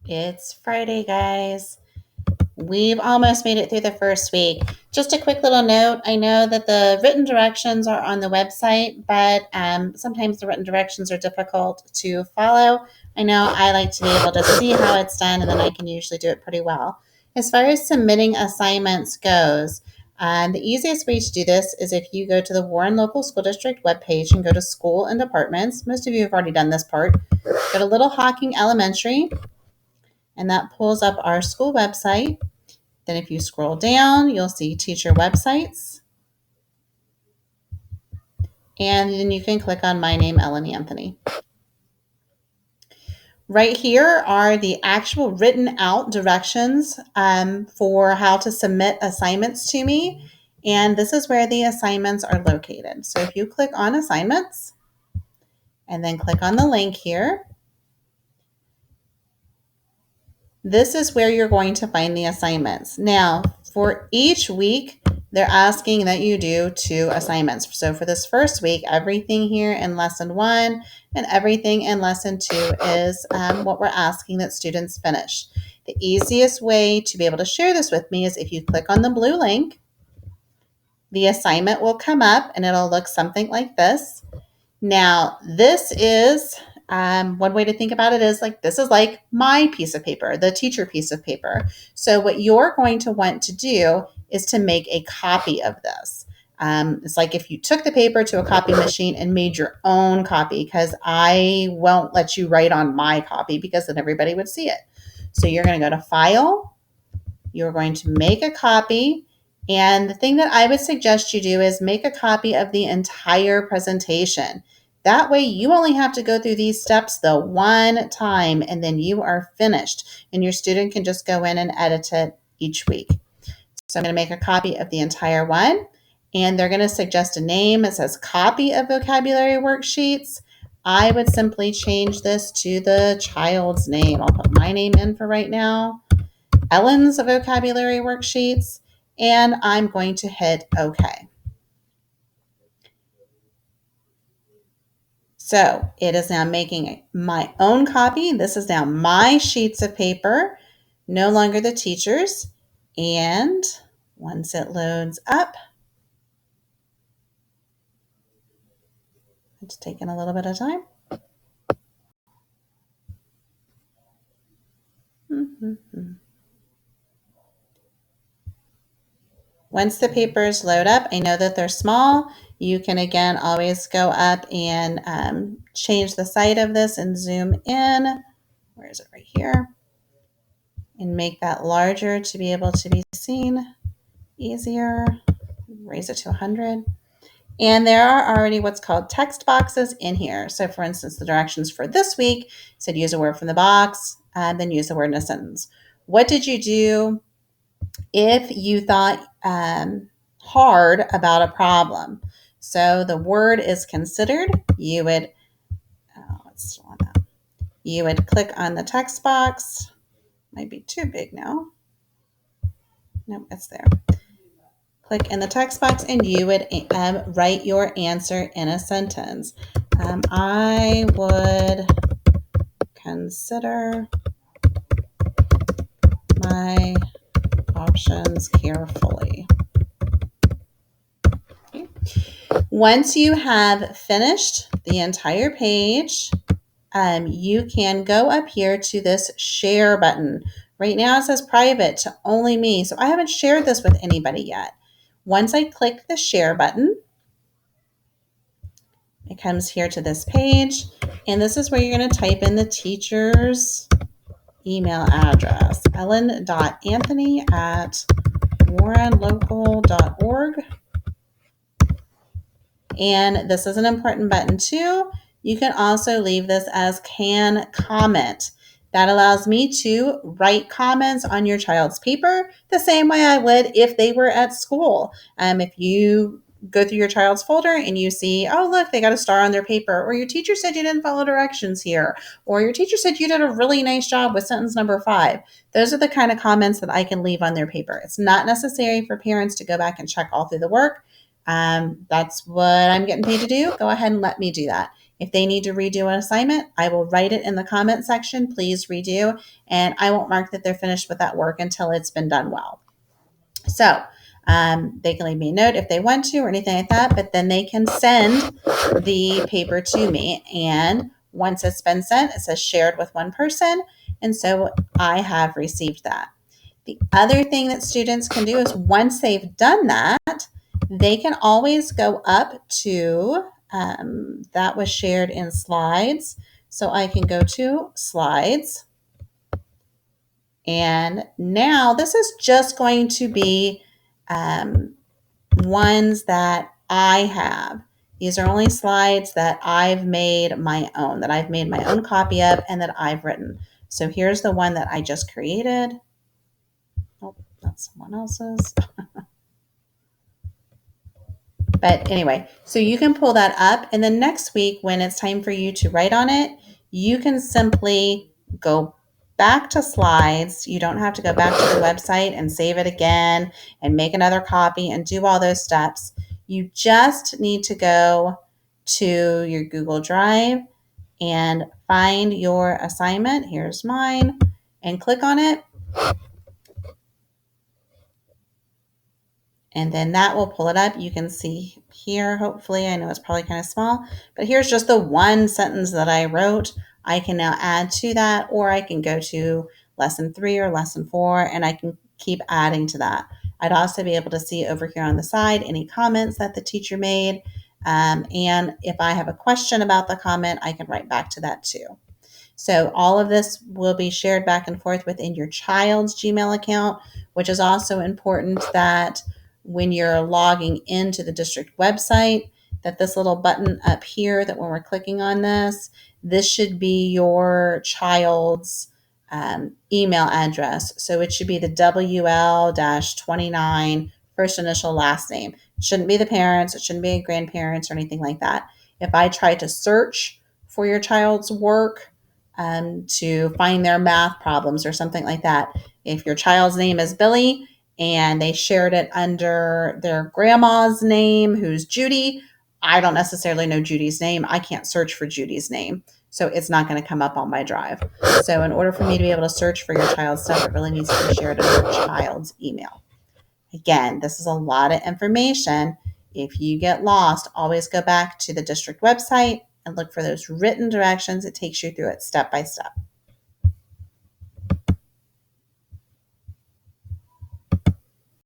It's Friday, guys. We've almost made it through the first week. Just a quick little note. I know that the written directions are on the website, but sometimes the written directions are difficult to follow. I know I like to be able to see how it's done, and then I can usually do it pretty well. As far as submitting assignments goes, the easiest way to do this is if you go to the Warren Local School District webpage and go to School and Departments. Most of you have already done this part. Go to Little Hocking Elementary, and that pulls up our school website. Then if you scroll down, you'll see teacher websites. And then you can click on my name, Ellen Anthony. Right here are the actual written out directions for how to submit assignments to me. And this is where the assignments are located. So if you click on assignments and then click on the link here, this is where you're going to find the assignments. Now, for each week, they're asking that you do 2 assignments. So for this first week, everything here in lesson 1 and everything in lesson 2 is what we're asking that students finish. The easiest way to be able to share this with me is if you click on the blue link, the assignment will come up and it'll look something like this. Now, this is one way to think about it is like this is like my piece of paper, the teacher piece of paper. So, what you're going to want to do is to make a copy of this. It's like if you took the paper to a copy machine and made your own copy, because I won't let you write on my copy because then everybody would see it. So, you're going to go to File, you're going to make a copy. And the thing that I would suggest you do is make a copy of the entire presentation. That way, you only have to go through these steps the one time, and then you are finished. And your student can just go in and edit it each week. So I'm going to make a copy of the entire one. And they're going to suggest a name. It says copy of vocabulary worksheets. I would simply change this to the child's name. I'll put my name in for right now. Ellen's vocabulary worksheets, and I'm going to hit OK. So it is now making my own copy. This is now my sheets of paper, no longer the teacher's. And once it loads up, it's taking a little bit of time. Once the papers load up, I know that they're small. You can, again, always go up and change the size of this and zoom in. Where is it? Right here. And make that larger to be able to be seen easier. Raise it to 100. And there are already what's called text boxes in here. So for instance, the directions for this week said use a word from the box and then use the word in a sentence. What did you do if you thought hard about a problem? So the word is considered. You would, you would click on the text box. Might be too big now. Nope, it's there. Click in the text box and you would write your answer in a sentence. I would consider my options carefully. Okay. Once you have finished the entire page, you can go up here to this share button. Right now it says private to only me, so I haven't shared this with anybody yet. Once I click the share button, it comes here to this page, and this is where you're going to type in the teacher's email address, ellen.anthony@warrenlocal.org. And this is an important button too. You can also leave this as can comment. That allows me to write comments on your child's paper the same way I would if they were at school. If you go through your child's folder and you see, oh, look, they got a star on their paper, or your teacher said you didn't follow directions here, or your teacher said you did a really nice job with sentence number 5. Those are the kind of comments that I can leave on their paper. It's not necessary for parents to go back and check all through the work. That's what I'm getting paid to do. Go ahead and let me do that. If they need to redo an assignment, I will write it in the comment section, please redo, and I won't mark that they're finished with that work until it's been done well. So they can leave me a note if they want to or anything like that, but then they can send the paper to me. And once it's been sent, it says shared with one person. And so I have received that. The other thing that students can do is once they've done that, they can always go up to, that was shared in slides. So I can go to slides. And now this is just going to be ones that I have. These are only slides that I've made my own, that I've made my own copy of and that I've written. So here's the one that I just created. Oh, that's someone else's. But anyway, so you can pull that up. And then next week, when it's time for you to write on it, you can simply go back to slides. You don't have to go back to the website and save it again and make another copy and do all those steps. You just need to go to your Google Drive and find your assignment. Here's mine, and click on it. And then that will pull it up. You can see here, hopefully, I know it's probably kind of small, but here's just the one sentence that I wrote. I can now add to that, or I can go to lesson 3 or lesson 4, and I can keep adding to that. I'd also be able to see over here on the side any comments that the teacher made. And if I have a question about the comment, I can write back to that too. So all of this will be shared back and forth within your child's Gmail account, which is also important that when you're logging into the district website, that this little button up here, that when we're clicking on this, this should be your child's email address. So it should be the WL-29 first initial last name. It shouldn't be the parents. It shouldn't be grandparents or anything like that. If I try to search for your child's work, to find their math problems or something like that. If your child's name is Billy and they shared it under their grandma's name, who's Judy, I don't necessarily know Judy's name. I can't search for Judy's name. So it's not going to come up on my drive. So in order for me to be able to search for your child's stuff, it really needs to be shared under your child's email. Again, this is a lot of information. If you get lost, always go back to the district website and look for those written directions. It takes you through it step by step.